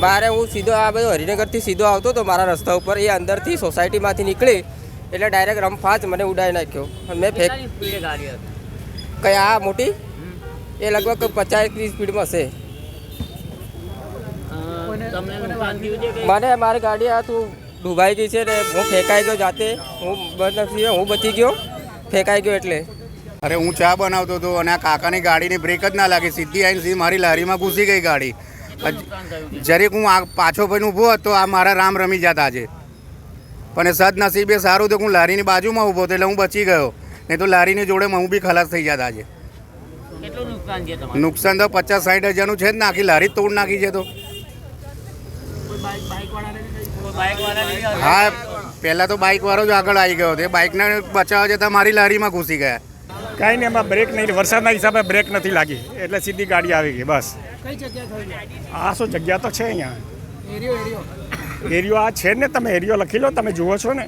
મારે હું સીધો આ બધો હરિનગરથી સીધો આવતો હતો મારા રસ્તા ઉપર, એ અંદરથી સોસાયટીમાંથી નીકળી એટલે ડાયરેક્ટ રમફાજ મને ઉડાવી નાખ્યો. મેં કઈ આ મોટી એ લગભગ 50-30 સ્પીડમાં હશે. મને મારી ગાડી આ તું ડૂબાઈ ગઈ છે ને હું ફેંકાઈ ગયો જાતે. હું બચી ગયો, ફેંકાઈ ગયો એટલે. અરે હું ચા બનાવતો હતો અને આ કાકાની ગાડીની બ્રેક જ ના લાગી, સીધી આવીને મારી લારીમાં ઘૂસી ગઈ ગાડી. જરીક હું પાછો ભાઈને ઊભો હતો આ મારા રામ રમી જતા આજે. પણ એ સદનસીબે સારું તો હું લારીની બાજુમાં ઊભો હતો એટલે હું બચી ગયો, નહીં તો લારીની જોડે હું બી ખલાસ થઈ જતા આજે. નુકસાન તો 50-60 હજારનું છે જ ને, આખી લારી તોડ નાખી છે. તો હા, પહેલાં તો બાઇકવાળો જ આગળ આવી ગયો હતો, એ બાઇકને બચાવવા જતાં મારી લારીમાં ઘૂસી ગયા. કાંઈ નહીં, એમાં બ્રેક નહીં, વરસાદના હિસાબે બ્રેક નથી લાગી એટલે સીધી ગાડી આવી ગઈ બસ. આ શું જગ્યા તો છે અહીંયા, એરિયો આ છે ને, તમે એરિયો લખી લો, તમે જુઓ છો ને.